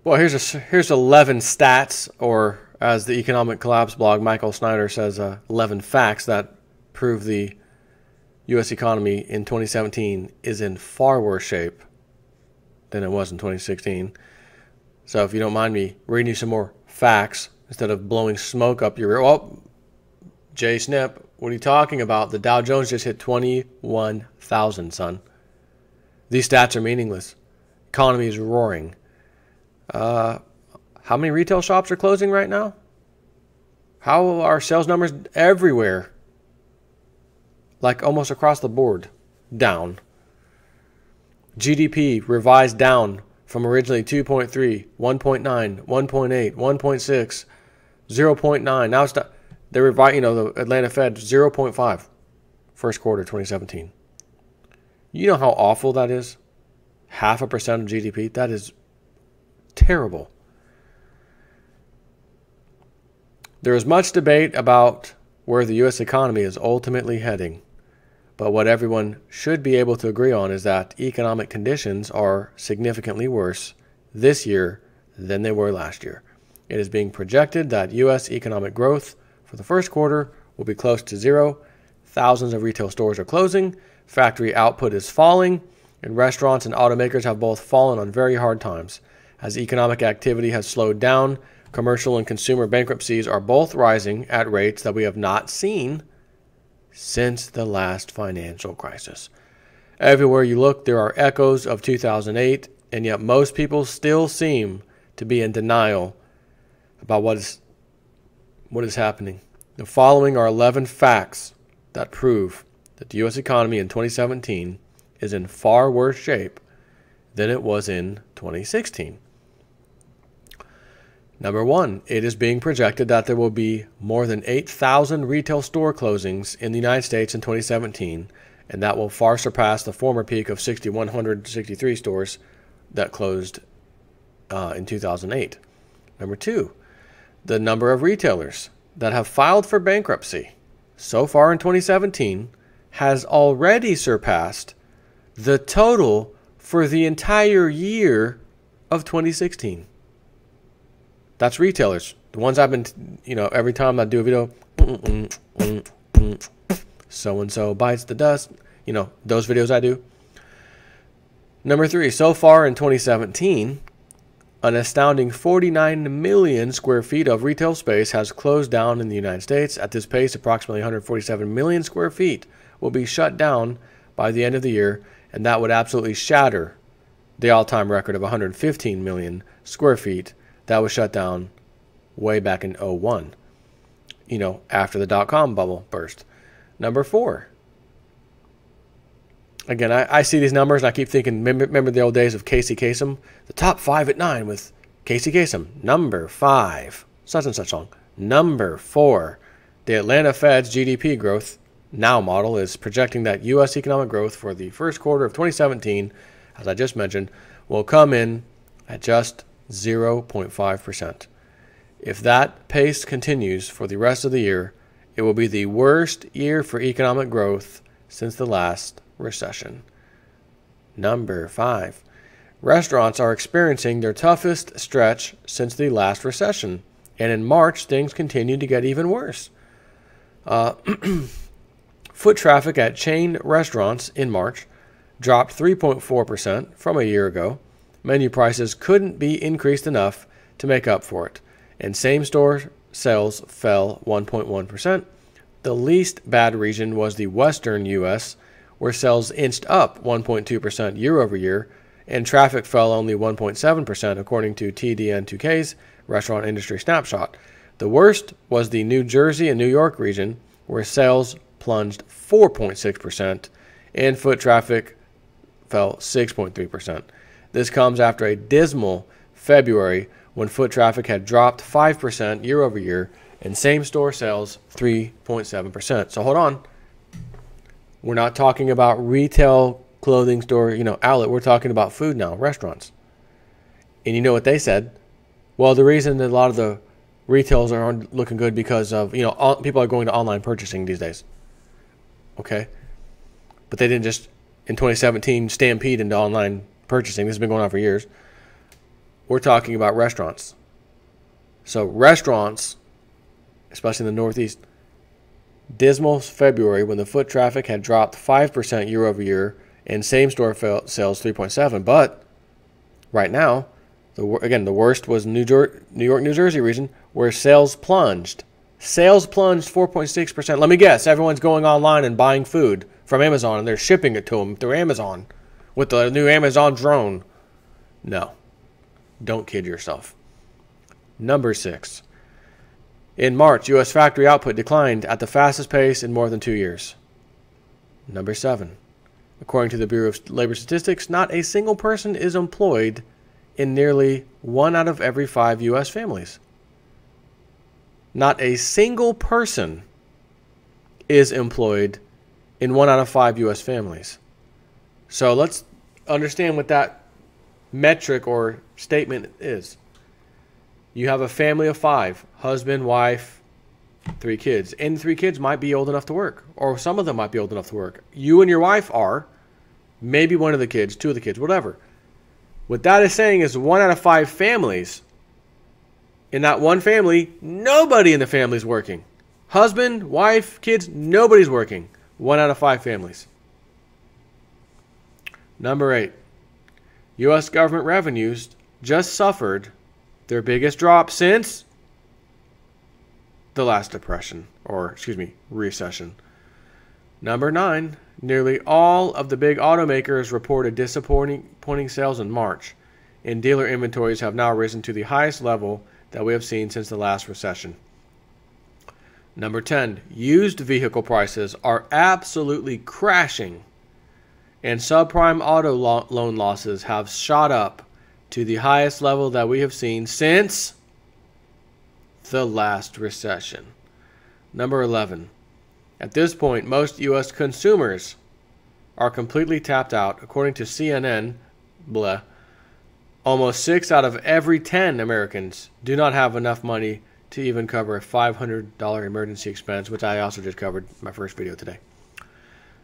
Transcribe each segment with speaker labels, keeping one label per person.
Speaker 1: Well, here's 11 stats, or as the Economic Collapse blog, Michael Snyder says, 11 facts that prove the U.S. economy in 2017 is in far worse shape than it was in 2016. So if you don't mind me reading you some more facts instead of blowing smoke up your rear. Oh, Jay Snip, what are you talking about? The Dow Jones just hit 21,000, son. These stats are meaningless. Economy is roaring. How many retail shops are closing right now? How are sales numbers everywhere? Like almost across the board, down. GDP revised down from originally 2.3, 1.9, 1.8, 1.6, 0.9. Now it's they revised, the Atlanta Fed 0.5 first quarter 2017. You know how awful that is? 0.5% of GDP? That is terrible. There is much debate about where the U.S. economy is ultimately heading, but what everyone should be able to agree on is that economic conditions are significantly worse this year than they were last year. It is being projected that U.S. economic growth for the first quarter will be close to zero. Thousands of retail stores are closing, factory output is falling, and restaurants and automakers have both fallen on very hard times. As economic activity has slowed down, commercial and consumer bankruptcies are both rising at rates that we have not seen since the last financial crisis. Everywhere you look, there are echoes of 2008, and yet most people still seem to be in denial about what is happening. The following are 11 facts that prove that the U.S. economy in 2017 is in far worse shape than it was in 2016. Number one, it is being projected that there will be more than 8,000 retail store closings in the United States in 2017, and that will far surpass the former peak of 6,163 stores that closed in 2008. Number two, the number of retailers that have filed for bankruptcy so far in 2017 has already surpassed the total for the entire year of 2016. That's retailers. The ones I've been, every time I do a video, so-and-so bites the dust, those videos I do. Number three, so far in 2017, an astounding 49 million square feet of retail space has closed down in the United States. At this pace, approximately 147 million square feet will be shut down by the end of the year, and that would absolutely shatter the all-time record of 115 million square feet that was shut down way back in 2001, after the dot-com bubble burst. Number four. Again, I see these numbers and I keep thinking, remember the old days of Casey Kasem? The top 5 at 9 with Casey Kasem. Number 5, such and such song. Number 4, the Atlanta Fed's GDP growth now model is projecting that U.S. economic growth for the first quarter of 2017, as I just mentioned, will come in at just 0.5%. If that pace continues for the rest of the year, it will be the worst year for economic growth since the last recession. Number 5. Restaurants are experiencing their toughest stretch since the last recession, and in March things continued to get even worse. Foot traffic at chain restaurants in March dropped 3.4% from a year ago. Menu prices couldn't be increased enough to make up for it, and same-store sales fell 1.1%. The least bad region was the western U.S., where sales inched up 1.2% year over year, and traffic fell only 1.7%, according to TDN2K's Restaurant Industry Snapshot. The worst was the New Jersey and New York region, where sales plunged 4.6%, and foot traffic fell 6.3%. This comes after a dismal February when foot traffic had dropped 5% year over year and same-store sales 3.7%. So hold on. We're not talking about retail clothing store, outlet. We're talking about food now, restaurants. And you know what they said? Well, the reason that a lot of the retails aren't looking good because of, people are going to online purchasing these days. Okay? But they didn't just, in 2017, stampede into online purchasing. This has been going on for years. we're talking about restaurants. So restaurants, especially in the Northeast, dismal February when the foot traffic had dropped 5% year over year and same-store sales 3.7%. But right now, the worst was New York, New Jersey region, where sales plunged. Sales plunged 4.6%. Let me guess, everyone's going online and buying food from Amazon, and they're shipping it to them through Amazon with the new Amazon drone. No, don't kid yourself. Number 6. In March, U.S. factory output declined at the fastest pace in more than 2 years. Number 7. According to the Bureau of Labor Statistics, not a single person is employed in nearly 1 out of every 5 U.S. families. Not a single person is employed in 1 out of 5 U.S. families. So let's understand what that metric or statement is. You have a family of 5, husband, wife, 3 kids. And 3 kids might be old enough to work, or some of them might be old enough to work. You and your wife are, maybe one of the kids, 2 of the kids, whatever. What that is saying is 1 out of 5 families. In that one family, nobody in the family is working. Husband, wife, kids, nobody's working. 1 out of 5 families. Number 8. U.S. government revenues just suffered their biggest drop since the last recession. Number 9. Nearly all of the big automakers reported disappointing sales in March, and dealer inventories have now risen to the highest level that we have seen since the last recession. Number 10. Used vehicle prices are absolutely crashing, and subprime auto loan losses have shot up to the highest level that we have seen since the last recession. Number 11. At this point, most U.S. consumers are completely tapped out. According to CNN, almost 6 out of every 10 Americans do not have enough money to even cover a $500 emergency expense, which I also just covered in my first video today.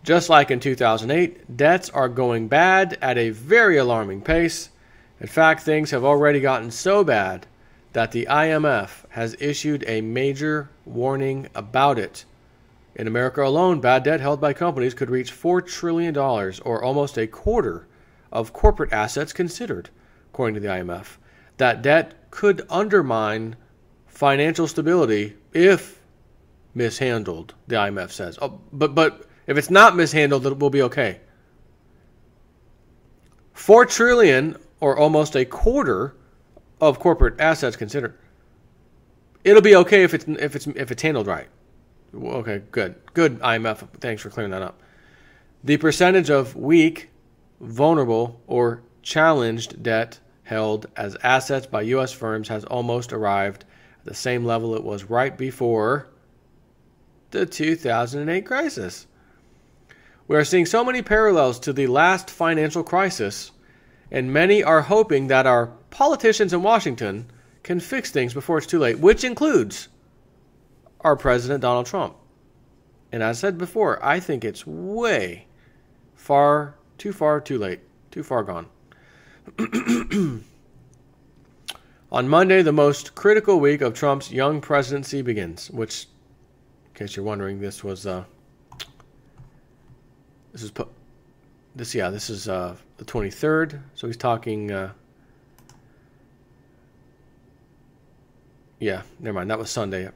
Speaker 1: Just like in 2008, debts are going bad at a very alarming pace. In fact, things have already gotten so bad that the IMF has issued a major warning about it. In America alone, bad debt held by companies could reach $4 trillion, or almost a quarter of corporate assets considered, according to the IMF. That debt could undermine financial stability if mishandled, the IMF says. But if it's not mishandled, it will be okay. $4 trillion, or almost a quarter of corporate assets considered. It'll be okay if it's handled right. Okay, good. Good, IMF. Thanks for clearing that up. The percentage of weak, vulnerable, or challenged debt held as assets by U.S. firms has almost arrived at the same level it was right before the 2008 crisis. We are seeing so many parallels to the last financial crisis, and many are hoping that our politicians in Washington can fix things before it's too late, which includes our President Donald Trump. And as I said before, I think it's too late, too far gone. On Monday, the most critical week of Trump's young presidency begins, which, in case you're wondering, this is the 23rd. So he's talking. Never mind. That was Sunday.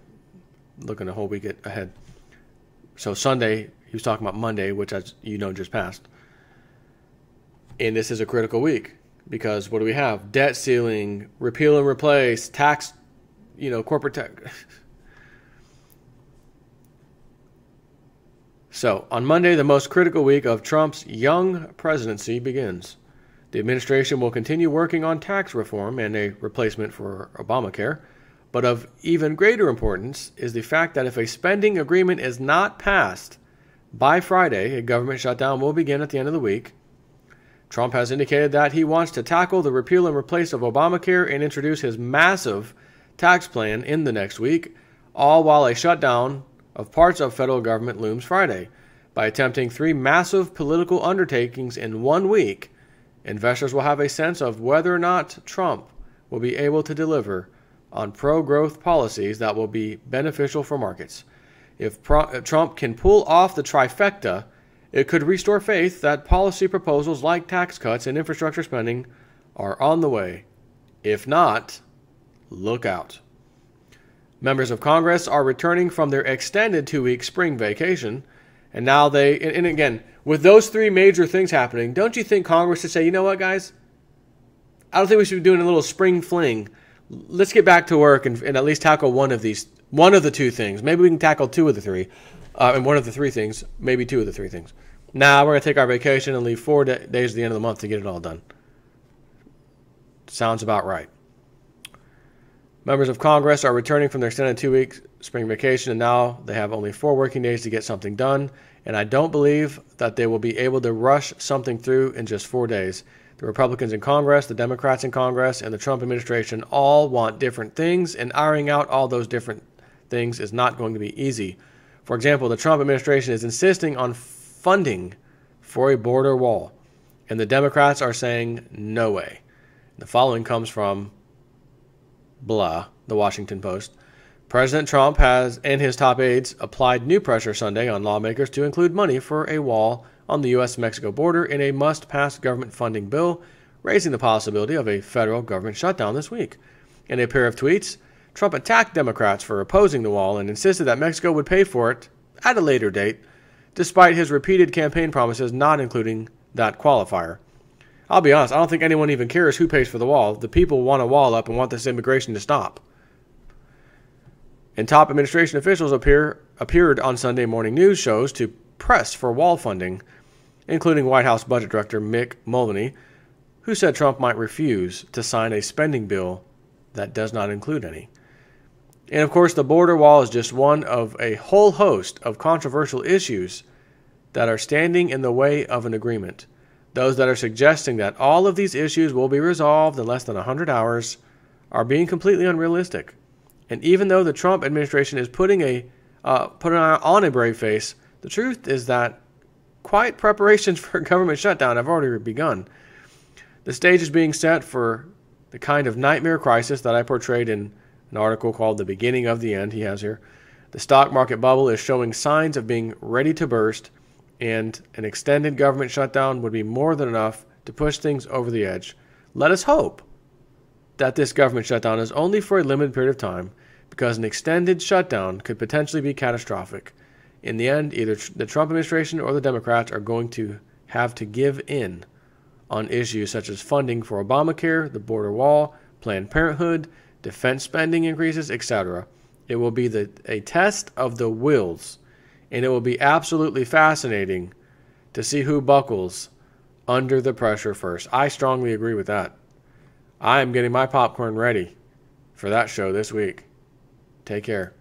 Speaker 1: Looking a whole week ahead. So Sunday, he was talking about Monday, which, as you know, just passed. And this is a critical week because what do we have? Debt ceiling, repeal and replace, tax, corporate tax. So, on Monday, the most critical week of Trump's young presidency begins. The administration will continue working on tax reform and a replacement for Obamacare, but of even greater importance is the fact that if a spending agreement is not passed by Friday, a government shutdown will begin at the end of the week. Trump has indicated that he wants to tackle the repeal and replace of Obamacare and introduce his massive tax plan in the next week, all while a shutdown of parts of federal government looms Friday. By attempting 3 massive political undertakings in 1 week, investors will have a sense of whether or not Trump will be able to deliver on pro-growth policies that will be beneficial for markets. If Trump can pull off the trifecta, it could restore faith that policy proposals like tax cuts and infrastructure spending are on the way. If not, look out. Members of Congress are returning from their extended 2-week spring vacation, and now and again, with those three major things happening, don't you think Congress should say, you know what, guys? I don't think we should be doing a little spring fling. Let's get back to work and at least tackle one of the two things. Maybe we can tackle two of the three, and one of the three things, maybe two of the three things. Now we're going to take our vacation and leave 4 days at the end of the month to get it all done. Sounds about right. Members of Congress are returning from their extended 2-week spring vacation, and now they have only 4 working days to get something done, and I don't believe that they will be able to rush something through in just 4 days. The Republicans in Congress, the Democrats in Congress, and the Trump administration all want different things, and ironing out all those different things is not going to be easy. For example, the Trump administration is insisting on funding for a border wall, and the Democrats are saying no way. The following comes from the Washington Post. President Trump and his top aides applied new pressure Sunday on lawmakers to include money for a wall on the U.S.-Mexico border in a must-pass government funding bill, raising the possibility of a federal government shutdown this week. In a pair of tweets, Trump attacked Democrats for opposing the wall and insisted that Mexico would pay for it at a later date, despite his repeated campaign promises not including that qualifier. I'll be honest, I don't think anyone even cares who pays for the wall. The people want a wall up and want this immigration to stop. And top administration officials appeared on Sunday morning news shows to press for wall funding, including White House Budget Director Mick Mulvaney, who said Trump might refuse to sign a spending bill that does not include any. And of course, the border wall is just one of a whole host of controversial issues that are standing in the way of an agreement. Those that are suggesting that all of these issues will be resolved in less than 100 hours are being completely unrealistic. And even though the Trump administration is putting on a brave face, the truth is that quiet preparations for a government shutdown have already begun. The stage is being set for the kind of nightmare crisis that I portrayed in an article called The Beginning of the End he has here. The stock market bubble is showing signs of being ready to burst, and an extended government shutdown would be more than enough to push things over the edge. Let us hope that this government shutdown is only for a limited period of time, because an extended shutdown could potentially be catastrophic. In the end, either the Trump administration or the Democrats are going to have to give in on issues such as funding for Obamacare, the border wall, Planned Parenthood, defense spending increases, etc. It will be a test of the wills, and it will be absolutely fascinating to see who buckles under the pressure first. I strongly agree with that. I am getting my popcorn ready for that show this week. Take care.